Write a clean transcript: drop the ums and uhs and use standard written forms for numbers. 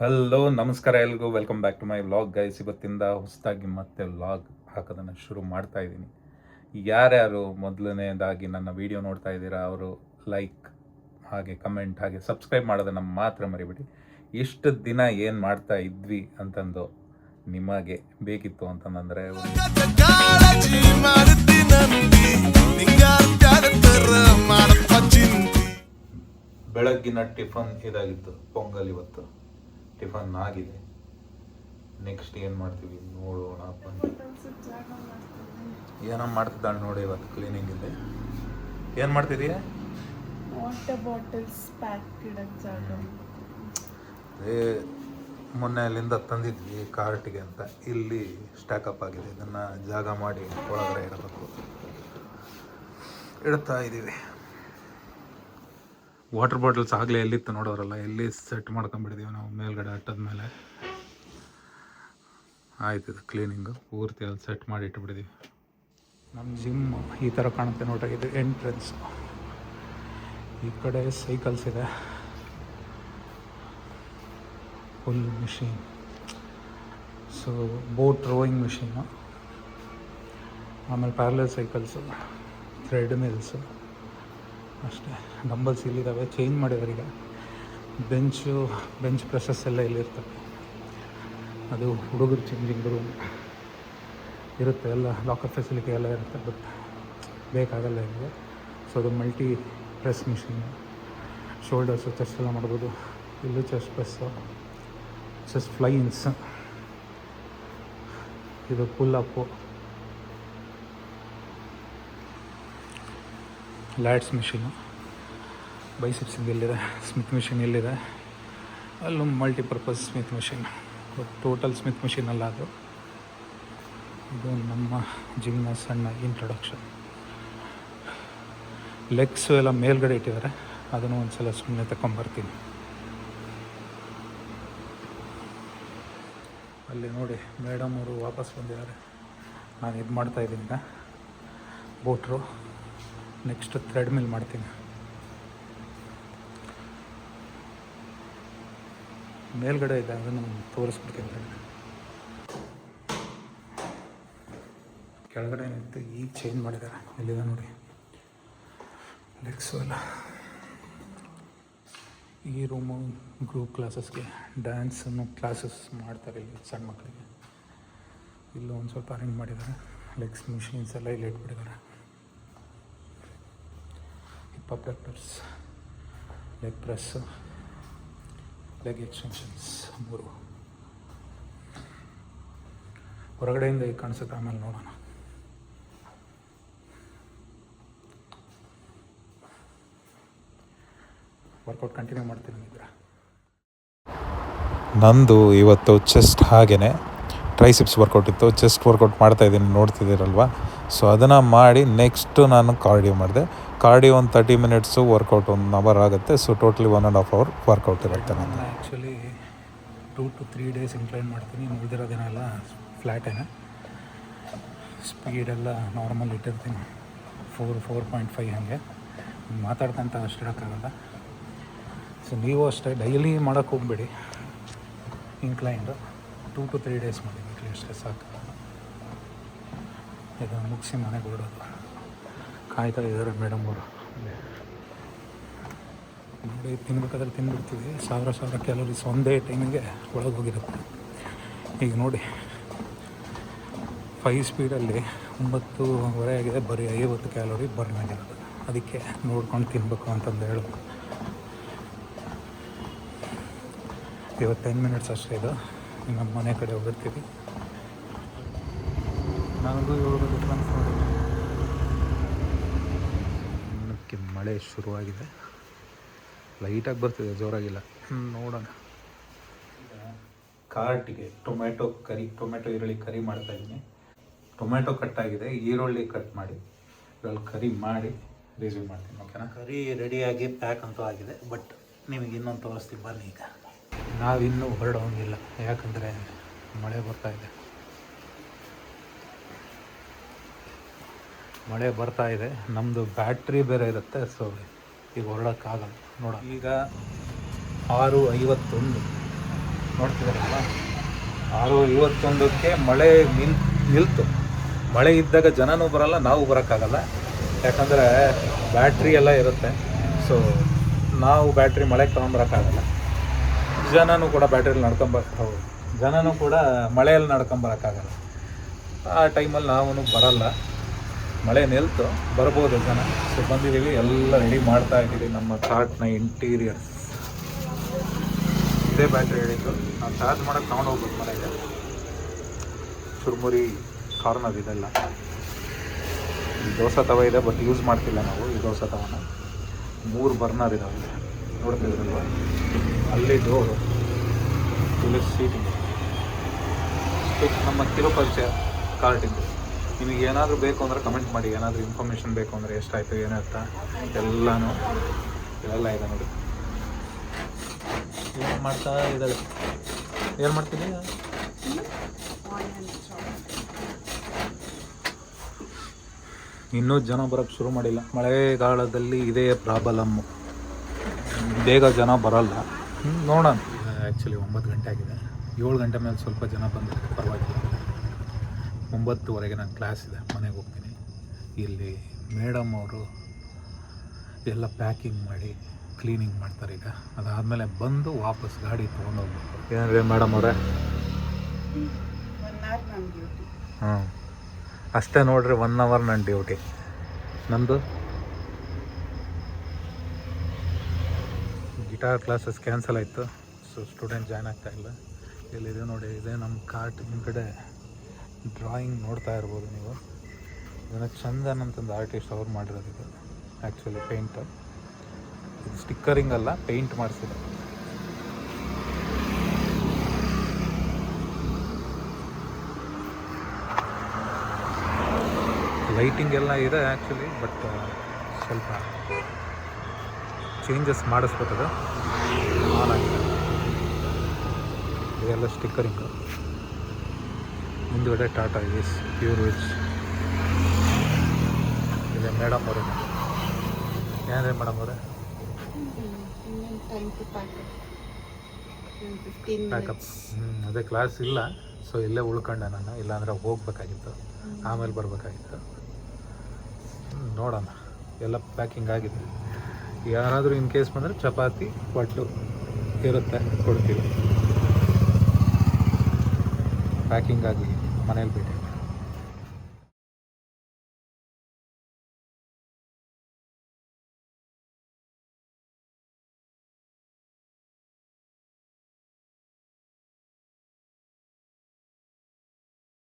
Hello ನಮಸ್ಕಾರ ಎಲ್ರಿಗೂ, welcome back to my vlog guys. ಇವತ್ತಿಂದ ಹೊಸದಾಗಿ ಮತ್ತೆ ವ್ಲಾಗ್ ಹಾಕೋದನ್ನು ಶುರು ಮಾಡ್ತಾ ಇದ್ದೀನಿ. ಯಾರ್ಯಾರು ಮೊದಲನೇದಾಗಿ ನನ್ನ ವಿಡಿಯೋ ನೋಡ್ತಾ ಇದ್ದೀರಾ ಅವರು ಲೈಕ್ ಹಾಗೆ ಕಮೆಂಟ್ ಹಾಗೆ ಸಬ್ಸ್ಕ್ರೈಬ್ ಮಾಡೋದನ್ನು ಮಾತ್ರ ಮರಿಬೇಡಿ. ಇಷ್ಟು ದಿನ ಏನು ಮಾಡ್ತಾ ಇದ್ವಿ ಅಂತಂದು ನಿಮಗೆ ಬೇಕಿತ್ತು ಅಂತಂದರೆ ಬೆಳಗ್ಗಿನ ಟಿಫನ್ ಇದಾಗಿತ್ತು, ಪೊಂಗಲ್. ಇವತ್ತು ಟಿಫನ್ ಆಗಿದೆ. ನೆಕ್ಸ್ಟ್ ಏನು ಮಾಡ್ತೀವಿ ನೋಡೋಣ ಬನ್ನಿ. ಏನೋ ಮಾಡ್ತಿದ್ದಾಳೆ ನೋಡಿ. ಇವತ್ತು ಕ್ಲೀನಿಂಗ್ ಇದೆ. ಏನು ಮಾಡ್ತಿದೀಯ? ವಾಟರ್ ಬಾಟಲ್ಸ್ ಪ್ಯಾಕ್ ಇಡಕ್ಕೆ ಜಾಗ. ಅದೇ ಮೊನ್ನೆ ಅಲ್ಲಿಂದ ತಂದಿದ್ವಿ ಕಾರ್ಟಿಗೆ ಅಂತ. ಇಲ್ಲಿ ಸ್ಟ್ಯಾಕಪ್ ಆಗಿದೆ. ಇದನ್ನು ಜಾಗ ಮಾಡಿ ಒಳಗಡೆ ಇಡಬೇಕು. ಇಡ್ತಾ ಇದ್ದೀವಿ. ವಾಟರ್ ಬಾಟಲ್ಸ್ ಆಗಲೇ ಎಲ್ಲಿತ್ತು ನೋಡೋರಲ್ಲ, ಎಲ್ಲಿ ಸೆಟ್ ಮಾಡ್ಕೊಂಡ್ಬಿಟ್ಟಿದ್ದೀವಿ ನಾವು ಮೇಲ್ಗಡೆ ಅಟ್ಟದ ಮೇಲೆ. ಆಯ್ತದ ಕ್ಲೀನಿಂಗು ಪೂರ್ತಿ ಅಲ್ಲಿ ಸೆಟ್ ಮಾಡಿ ಇಟ್ಬಿಟ್ಟಿದ್ದೀವಿ. ನಮ್ಮ ಜಿಮ್ ಈ ಥರ ಕಾಣುತ್ತೆ ನೋಡ್ರಿ. ಇದು ಎಂಟ್ರೆನ್ಸ್. ಈ ಕಡೆ ಸೈಕಲ್ಸ್ ಇದೆ, full machine. So boat rowing ಮಿಷಿನ್ನು, ಆಮೇಲೆ ಪ್ಯಾರಲಲ್ ಸೈಕಲ್ಸು, ಥ್ರೆಡ್ ಮಿಲ್ಸು ಅಷ್ಟೇ. ಡಂಬಲ್ಸ್ ಇಲ್ಲಿದ್ದಾವೆ, ಚೇಂಜ್ ಮಾಡಿದ್ದಾರೆ ಈಗ. ಬೆಂಚ್ ಪ್ರೆಸಸ್ ಎಲ್ಲ ಇಲ್ಲಿರ್ತವೆ. ಅದು ಹುಡುಗರು ಚೇಂಜಿಂಗ್ ರೂಮ್ ಇರುತ್ತೆ, ಎಲ್ಲ ಲಾಕರ್ ಫೆಸಿಲಿಟಿ ಎಲ್ಲ ಇರುತ್ತೆ. ಬಟ್ ಬೇಕಾಗಲ್ಲ ಇಲ್ಲಿ. ಸೊ ಅದು multi press machine. Shoulders, chest ಎಲ್ಲ ಮಾಡ್ಬೋದು. ಇಲ್ಲೂ ಚೆಸ್ಟ್ ಪ್ರೆಸ್ಸು, ಚೆಸ್ಟ್ ಫ್ಲೈನ್ಸ್. ಇದು ಪುಲ್ ಅಪ್ಪು, ಲ್ಯಾಟ್ಸ್ ಮಿಷಿನು, ಬೈಸಿಪ್ಸಿಂಗ್ ಇಲ್ಲಿದೆ. ಸ್ಮಿತ್ ಮಿಷಿನ್ ಇಲ್ಲಿದೆ. ಅಲ್ಲೊಂದು multipurpose Smith machine. Total Smith machine ಅಲ್ಲ ಅದು. ಇದು ನಮ್ಮ ಜಿಮ್ನ ಸಣ್ಣ ಇಂಟ್ರೊಡಕ್ಷನ್. ಲೆಗ್ಸು ಎಲ್ಲ ಮೇಲ್ಗಡೆ ಇಟ್ಟಿದ್ದಾರೆ, ಅದನ್ನು ಒಂದು ಸಲ ಸುಮ್ಮನೆ ತಗೊಂಬರ್ತೀನಿ. ಅಲ್ಲಿ ನೋಡಿ ಮೇಡಮ್ ಅವರು ವಾಪಸ್ ಬಂದಿದ್ದಾರೆ. ನಾನು ಇದು ಮಾಡ್ತಾಯಿದ್ದೀನಿ ಈಗ, ಬೋಟ್ರು. ನೆಕ್ಸ್ಟ್ ಥ್ರೆಡ್ ಮಿಲ್ ಮಾಡ್ತೀನಿ. ಮೇಲ್ಗಡೆ ಇದೆ, ಅದನ್ನು ತೋರಿಸ್ಬಿಡ್ತೀನಿ. ಕೆಳಗಡೆ ನಿಂತು ಈಗ ಚೇಂಜ್ ಮಾಡಿದ್ದಾರೆ. ಇಲ್ಲಿದೆ ನೋಡಿ ಲೆಗ್ಸು ಎಲ್ಲ. ಈ ರೂಮು ಗ್ರೂಪ್ ಕ್ಲಾಸಸ್ಗೆ, ಡ್ಯಾನ್ಸನ್ನು ಕ್ಲಾಸಸ್ ಮಾಡ್ತಾರೆ ಇಲ್ಲಿ ಸಣ್ಣ ಮಕ್ಕಳಿಗೆ. ಇಲ್ಲೂ ಒಂದು ಸ್ವಲ್ಪ ಅರೇಂಜ್ ಮಾಡಿದ್ದಾರೆ. ಲೆಗ್ಸ್ ಮಿಷಿನ್ಸ್ ಎಲ್ಲ ಇಲ್ಲಿ ಇಟ್ಬಿಟ್ಟಿದ್ದಾರೆ. Hip abductors, leg press, leg extensions 3. ಹೊರಗಡೆಯಿಂದ ಈಗ ಕಾಣಿಸುತ್ತೆ, ಆಮೇಲೆ ನೋಡೋಣ. ವರ್ಕೌಟ್ ಕಂಟಿನ್ಯೂ ಮಾಡ್ತೀನಿ ಇದ್ರೆ. ನಂದು ಇವತ್ತು ಚೆಸ್ಟ್ ಹಾಗೆಯೇ ಟ್ರೈಸಿಪ್ಸ್ ವರ್ಕೌಟ್ ಇತ್ತು. ಚೆಸ್ಟ್ ವರ್ಕೌಟ್ ಮಾಡ್ತಾಯಿದ್ದೀನಿ, ನೋಡ್ತಿದ್ದೀರಲ್ವ. ಸೊ ಅದನ್ನು ಮಾಡಿ ನೆಕ್ಸ್ಟು ನಾನು ಕಾರ್ಡಿಯೋ ಮಾಡಿದೆ. ಕಾರ್ಡಿಯೋ ಒಂದು 30 ಮಿನಿಟ್ಸು, ವರ್ಕೌಟ್ 1 ಅವರ್ ಆಗುತ್ತೆ. ಸೊ ಟೋಟಲಿ 1.5 ಅವರ್ ವರ್ಕೌಟ್ ಇರುತ್ತೆ. ನಾನು ಆ್ಯಕ್ಚುಲಿ 2 to 3 ಡೇಸ್ ಇನ್ಕ್ಲೈನ್ ಮಾಡ್ತೀನಿ. ಉಳಿದಿರೋ ದಿನ ಎಲ್ಲ ಫ್ಲ್ಯಾಟೇನೆ. ಸ್ಪೀಡೆಲ್ಲ ನಾರ್ಮಲ್ ಇಟ್ಟಿರ್ತೀನಿ, 4.5 ಹಾಗೆ. ಮಾತಾಡ್ತಂತ ಅಷ್ಟು ಇಡೋಕ್ಕಾಗಲ್ಲ. ಸೊ ನೀವು ಅಷ್ಟೇ ಡೈಲಿ ಮಾಡೋಕ್ಕೆ ಹೋಗ್ಬೇಡಿ. ಇನ್ಕ್ಲೈನ್ಡು 2 to 3 ಡೇಸ್ ಮಾಡಿ ಅಷ್ಟೇ ಸಾಕು. ಇದನ್ನು ಮುಗಿಸಿ ಮನೆಗೆ ಹೊರಡೋದು. ಕಾಯ್ತಾ ಇದ್ದಾರೆ ಮೇಡಮ್ ಅವರು. ನೋಡಿ ತಿನ್ಬೇಕಾದ್ರೆ ತಿಂದ್ಬಿಡ್ತೀವಿ. 1000 ಕ್ಯಾಲೋರೀಸ್ ಒಂದೇ ಟೈಮಿಗೆ ಒಳಗೆ ಹೋಗಿರುತ್ತೆ. ಈಗ ನೋಡಿ 5 ಸ್ಪೀಡಲ್ಲಿ 9:30 ಆಗಿದೆ, ಬರೀ 50 ಕ್ಯಾಲೋರಿ ಬರ್ನ್ ಆಗಿರೋದು. ಅದಕ್ಕೆ ನೋಡ್ಕೊಂಡು ತಿನ್ನಬೇಕು ಅಂತಂದು ಹೇಳೋದು. ಇವತ್ತು 10 ಮಿನಿಟ್ಸ್ ಅಷ್ಟೇ ಇದು. ನಮ್ಮ ಮನೆ ಕಡೆ ಹೋಗಿರ್ತೀವಿ. ನನಗೂ ಇವಾಗ ಡಿಫ್ರೆನ್ಸ್ ನೋಡಿ. ಇನ್ನಕ್ಕೆ ಮಳೆ ಶುರುವಾಗಿದೆ. ಲೈಟಾಗಿ ಬರ್ತಿದೆ, ಜೋರಾಗಿಲ್ಲ. ನೋಡೋಣ. ಕಾರ್ಟಿಗೆ ಟೊಮೆಟೊ ಈರುಳ್ಳಿ ಕರಿ ಮಾಡ್ತಾಯಿದ್ದೀನಿ. ಟೊಮೆಟೊ ಕಟ್ಟಾಗಿದೆ, ಈರುಳ್ಳಿ ಕಟ್ ಮಾಡಿ ಇದ್ರಲ್ಲಿ ಕರಿ ಮಾಡಿ ರಿಸೀವ್ ಮಾಡ್ತೀನಿ. ಓಕೆನಾ? ಕರಿ ರೆಡಿಯಾಗಿ ಪ್ಯಾಕ್ ಅಂತೂ ಆಗಿದೆ. ಬಟ್ ನಿಮಗೆ ಇನ್ನೊಂದು ತೋರಿಸ್ತೀವಿ ಬನ್ನಿ. ಈಗ ನಾವಿನ್ನೂ ಹೊರಡೋಂಗಿಲ್ಲ, ಯಾಕಂದರೆ ಮಳೆ ಬರ್ತಾ ಇದೆ. ನಮ್ಮದು ಬ್ಯಾಟ್ರಿ ಬೇರೆ ಇರುತ್ತೆ. ಸೊ ಈಗ ಹೊರಡೋಕ್ಕಾಗಲ್ಲ. ನೋಡ ಈಗ 6:51. ನೋಡ್ತಿದ್ದಾರಲ್ಲ 6:51ಕ್ಕೆ ಮಳೆ ನಿಲ್ತು. ಮಳೆ ಇದ್ದಾಗ ಜನನೂ ಬರಲ್ಲ, ನಾವು ಬರೋಕ್ಕಾಗಲ್ಲ. ಯಾಕಂದರೆ ಬ್ಯಾಟ್ರಿ ಎಲ್ಲ ಇರುತ್ತೆ. ಸೊ ನಾವು ಬ್ಯಾಟ್ರಿ ಮಳೆಗೆ ತೊಗೊಂಬರೋಕ್ಕಾಗಲ್ಲ. ಜನನೂ ಕೂಡ ಜನನೂ ಕೂಡ ಮಳೆಯಲ್ಲಿ ನಡ್ಕೊಂಬರೋಕ್ಕಾಗಲ್ಲ. ಆ ಟೈಮಲ್ಲಿ ನಾವು ಬರಲ್ಲ. ಮಳೆ ನಿಲ್ತು, ಬರ್ಬೋದು ಜನ. ಸೊ ಬಂದಿದ್ದೀವಿ, ಎಲ್ಲ ರೆಡಿ ಮಾಡ್ತಾ ಇದ್ದೀವಿ ನಮ್ಮ ಕಾರ್ಟ್ನ ಇಂಟೀರಿಯರ್ಸ್. ಇದೇ ಬ್ಯಾಟ್ರಿ ಹೇಳಿದ್ದು, ನಾವು ಚಾರ್ಜ್ ಮಾಡೋಕ್ಕೆ ತೊಗೊಂಡು ಹೋಗ್ಬೇಕು ಮನೆಗೆ. ಚುರುಮುರಿ ಕಾರ್ನರ್ ಇದೆಲ್ಲ. ಈ ದೋಸೆ ತವ ಇದೆ, ಬಟ್ ಯೂಸ್ ಮಾಡ್ತಿಲ್ಲ ನಾವು ಈ ದೋಸೆ ತವನ. 3 ಬರ್ನರ್ ಇದಾವೆ, ನೋಡ್ತಿದ್ರಲ್ವ. ಅಲ್ಲಿ ಡೋರು, ಇಲ್ಲಿ ಸೀಟಿಂಗ್. ನಮ್ಮ ಕಿರುಪರಿಚಯ ಕಾರ್ಟಿಂದು. ನಿಮಗೆ ಏನಾದರೂ ಬೇಕು ಅಂದರೆ ಕಮೆಂಟ್ ಮಾಡಿ. ಏನಾದರೂ ಇನ್ಫಾರ್ಮೇಷನ್ ಬೇಕು ಅಂದರೆ ಎಷ್ಟಾಯಿತು ಏನಂತ ಎಲ್ಲನೂ ಇವೆಲ್ಲ ಇದೆ ನೋಡಿ. ಏನು ಮಾಡ್ತಾ ಇದ್ದಾಳೆ? ಏನು ಮಾಡ್ತಿದ್ದೀಯ? ಇನ್ನೂ ಜನ ಬರೋಕ್ಕೆ ಶುರು ಮಾಡಿಲ್ಲ. ಮಳೆಗಾಲದಲ್ಲಿ ಇದೇ ಪ್ರಾಬ್ಲಮ್ಮು, ಬೇಗ ಜನ ಬರಲ್ಲ. ನೋಡೋಣ. ಆ್ಯಕ್ಚುಲಿ 9 ಗಂಟೆ ಆಗಿದೆ. 7 ಗಂಟೆ ಮೇಲೆ ಸ್ವಲ್ಪ ಜನ ಬಂದರೆ ಪರವಾಗಿಲ್ಲ. 9:30ಗೆ ನನ್ನ ಕ್ಲಾಸ್ ಇದೆ, ಮನೆಗೆ ಹೋಗ್ತೀನಿ. ಇಲ್ಲಿ ಮೇಡಮ್ ಅವರು ಎಲ್ಲ ಪ್ಯಾಕಿಂಗ್ ಮಾಡಿ ಕ್ಲೀನಿಂಗ್ ಮಾಡ್ತಾರೆ. ಈಗ ಅದಾದಮೇಲೆ ಬಂದು ವಾಪಸ್ ಗಾಡಿ ತೊಗೊಂಡೋಗ್ಬೇಕು. ಏನ್ರಿ ಮೇಡಮ್ ಅವರೇ? 1 hour ನನ್ನ ಡ್ಯೂಟಿ. ಹಾಂ, ಅಷ್ಟೇ ನೋಡ್ರಿ, 1 hour ನನ್ನ ಡ್ಯೂಟಿ. ನಮ್ಮದು ಗಿಟಾರ್ ಕ್ಲಾಸಸ್ ಕ್ಯಾನ್ಸಲ್ ಆಯಿತು. ಸೊ ಸ್ಟೂಡೆಂಟ್ ಜಾಯ್ನ್ ಆಗ್ತಾಯಿಲ್ಲ. ಇಲ್ಲಿದೆ ನೋಡಿ, ಇದೆ ನಮ್ಮ ಕಾರ್ಟ್ ಹಿಂದ್ಗಡೆ. ಡ್ರಾಯಿಂಗ್ ನೋಡ್ತಾ ಇರ್ಬೋದು ನೀವು. ಇದನ್ನು ಚಂದನ್ ಅಂತಂದು ಆರ್ಟಿಸ್ಟ್ ಅವ್ರು ಮಾಡಿರೋದು. ಇದು ಆ್ಯಕ್ಚುಲಿ ಪೇಂಟ್, ಇದು ಸ್ಟಿಕ್ಕರಿಂಗ್ ಅಲ್ಲ, ಪೇಂಟ್ ಮಾಡಿಸಿದೆ. ಲೈಟಿಂಗ್ ಎಲ್ಲ ಇದೆ ಆ್ಯಕ್ಚುಲಿ, ಬಟ್ ಸ್ವಲ್ಪ ಚೇಂಜಸ್ ಮಾಡಿಸ್ಬೇಕದು. ಆನ್ ಆಗಿದೆ. ಇದೆಲ್ಲ ಸ್ಟಿಕ್ಕರಿಂಗು. ಮುಂದುಗಡೆ ಟಾಟಾ ಏಸ್ ಪ್ಯೂರ್ ವೆಜ್ ಇದೆ. ಮೇಡಮ್ ಅವರೇ, ಏನಿದೆ ಮೇಡಮ್ ಅವರೇ? ಪ್ಯಾಕಪ್. ಅದೇ ಕ್ಲಾಸ್ ಇಲ್ಲ, ಸೊ ಇಲ್ಲೇ ಉಳ್ಕೊಂಡೆ ನಾನು. ಇಲ್ಲಾಂದರೆ ಹೋಗ್ಬೇಕಾಗಿತ್ತು, ಆಮೇಲೆ ಬರಬೇಕಾಗಿತ್ತು. ನೋಡೋಣ. ಎಲ್ಲ ಪ್ಯಾಕಿಂಗ್ ಆಗಿದೆ. ಯಾರಾದರೂ ಇನ್ ಕೇಸ್ ಬಂದರೆ ಚಪಾತಿ ಪಡ್ಡು ಇರುತ್ತೆ, ಕೊಡ್ತೀವಿ. ಪ್ಯಾಕಿಂಗ್ ಆಗಿ ಮನೇಲಿ ಬಿಟ್ಟು